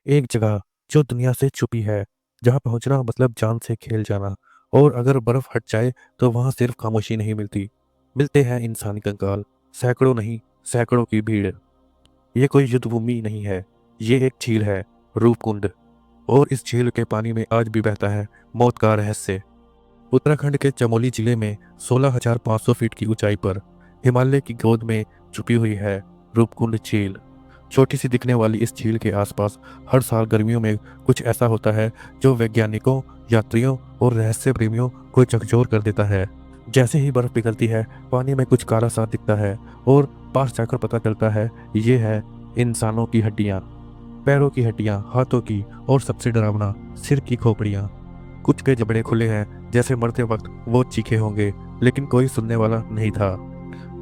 एक जगह जो दुनिया से छुपी है, जहाँ पहुँचना मतलब जान से खेल जाना। और अगर बर्फ हट जाए तो वहाँ सिर्फ खामोशी नहीं मिलती, मिलते हैं इंसानी कंकाल, सैकड़ों नहीं, सैकड़ों की भीड़। ये कोई युद्ध भूमि नहीं है, ये एक झील है, रूपकुंड। और इस झील के पानी में आज भी बहता है मौत का रहस्य। उत्तराखंड के चमोली जिले में 16,500 फीट की ऊंचाई पर हिमालय की गोद में छुपी हुई है रूपकुंड झील। छोटी सी दिखने वाली इस झील के आसपास हर साल गर्मियों में कुछ ऐसा होता है जो वैज्ञानिकों, यात्रियों और रहस्य प्रेमियों को झकझोर कर देता है। जैसे ही बर्फ पिघलती है, पानी में कुछ काला सा दिखता है और पास जाकर पता चलता है ये है इंसानों की हड्डियाँ, पैरों की हड्डियाँ, हाथों की, और सबसे डरावना सिर की खोपड़ियाँ। कुछ के जबड़े खुले हैं, जैसे मरते वक्त वो चीखे होंगे, लेकिन कोई सुनने वाला नहीं था।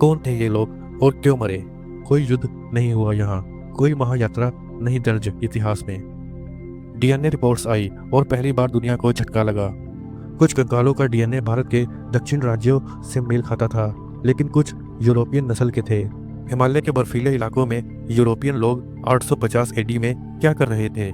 कौन थे ये लोग और क्यों मरे? कोई युद्ध नहीं हुआ यहाँ, कोई महायात्रा नहीं दर्ज इतिहास में। डीएनए रिपोर्ट्स आई और पहली बार दुनिया को झटका लगा। कुछ कंकालों का डीएनए भारत के दक्षिण राज्यों से मेल खाता था, लेकिन कुछ यूरोपियन नस्ल के थे। हिमालय के बर्फीले इलाकों में यूरोपियन लोग 850 एडी में क्या कर रहे थे?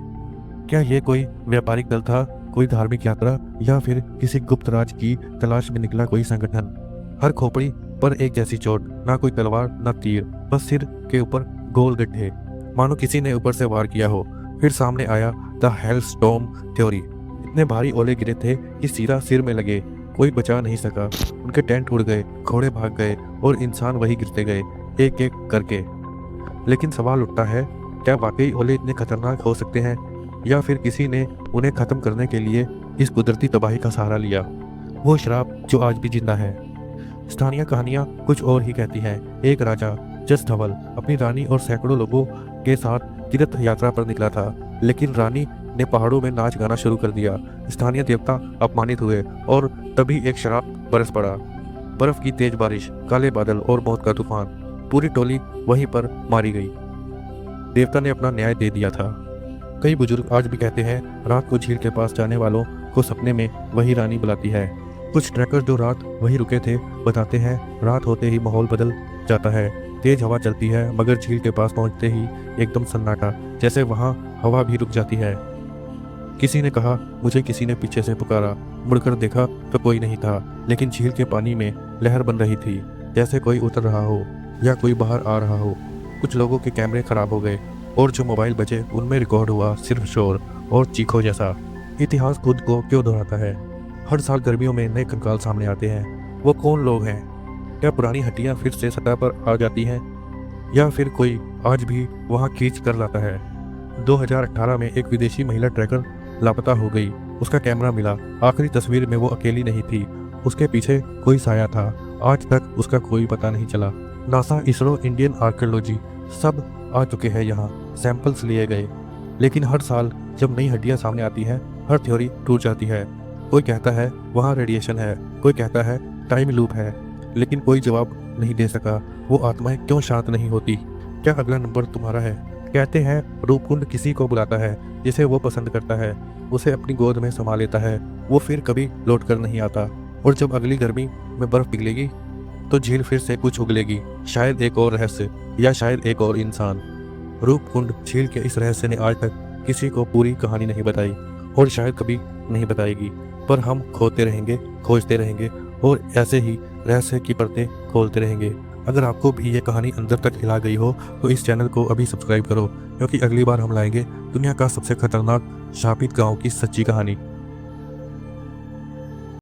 क्या ये कोई व्यापारिक दल था, कोई धार्मिक यात्रा, या फिर किसी गुप्त राज की तलाश में निकला कोई संगठन? हर खोपड़ी पर एक जैसी चोट, ना कोई तलवार ना तीर, बस सिर के ऊपर गोल गड्ढे, मानो किसी ने ऊपर से वार किया हो। फिर सामने आया द हेलस्टॉर्म थ्योरी। इतने भारी ओले गिरे थे कि सीधा सिर में लगे, कोई बचा नहीं सका। उनके टेंट उड़ गए, घोड़े भाग गए और इंसान वही गिरते गए एक एक करके। लेकिन सवाल उठता है, क्या वाकई ओले इतने खतरनाक हो सकते हैं, या फिर किसी ने उन्हें खत्म करने के लिए इस कुदरती तबाही का सहारा लिया? वो शराब जो आज भी जिंदा है। स्थानीय कहानियां कुछ और ही कहती हैं। एक राजा जस धवल अपनी रानी और सैकड़ों लोगों के साथ तीर्थ यात्रा पर निकला था, लेकिन रानी ने पहाड़ों में नाच गाना शुरू कर दिया। स्थानीय देवता अपमानित हुए और तभी एक शराब बरस पड़ा। बर्फ की तेज बारिश, काले बादल और मौत का तूफान। पूरी टोली वहीं पर मारी गई। देवता ने अपना न्याय दे दिया था। कई बुजुर्ग आज भी कहते हैं, रात को झील के पास जाने वालों को सपने में वही रानी बुलाती है। कुछ ट्रैकर जो रात वहीं रुके थे बताते हैं, रात होते ही माहौल बदल जाता है। तेज हवा चलती है, मगर झील के पास पहुंचते ही एकदम सन्नाटा, जैसे वहां हवा भी रुक जाती है। किसी ने कहा, मुझे किसी ने पीछे से पुकारा। मुड़कर देखा तो कोई नहीं था, लेकिन झील के पानी में लहर बन रही थी, जैसे कोई उतर रहा हो या कोई बाहर आ रहा हो। कुछ लोगों के कैमरे खराब हो गए और जो मोबाइल बचे उनमें रिकॉर्ड हुआ सिर्फ शोर और चीखों जैसा। इतिहास खुद को क्यों दोहराता है? हर साल गर्मियों में नए कंकाल सामने आते हैं। वो कौन लोग हैं? क्या पुरानी हड्डियां फिर से सतह पर आ जाती हैं, या फिर कोई आज भी वहां खींच कर लाता है? 2018 में एक विदेशी महिला ट्रैकर लापता हो गई। उसका कैमरा मिला। आखिरी तस्वीर में वो अकेली नहीं थी, उसके पीछे कोई साया था। आज तक उसका कोई पता नहीं चला। नासा, इसरो, इंडियन आर्कियोलॉजी सब आ चुके हैं यहाँ, सैंपल्स लिए गए, लेकिन हर साल जब नई हड्डियां सामने आती हैं, हर थ्योरी टूट जाती है। कोई कहता है वहाँ रेडिएशन है, कोई कहता है टाइम लूप है, लेकिन कोई जवाब नहीं दे सका। वो आत्माएं क्यों शांत नहीं होती? क्या अगला नंबर तुम्हारा है? कहते हैं रूपकुंड किसी को बुलाता है जिसे वो पसंद करता है, उसे अपनी गोद में समा लेता है। वो फिर कभी लौट कर नहीं आता। और जब अगली गर्मी में बर्फ पिघलेगी तो झील फिर से कुछ उगलेगी, शायद एक और रहस्य, या शायद एक और इंसान। रूपकुंड झील के इस रहस्य ने आज तक किसी को पूरी कहानी नहीं बताई, और शायद कभी नहीं बताएगी। पर हम खोते रहेंगे, खोजते रहेंगे, और ऐसे ही रहस्य की परतें खोलते रहेंगे। अगर आपको भी ये कहानी अंदर तक हिला गई हो तो इस चैनल को अभी सब्सक्राइब करो, क्योंकि अगली बार हम लाएंगे दुनिया का सबसे खतरनाक शापित गांव की सच्ची कहानी।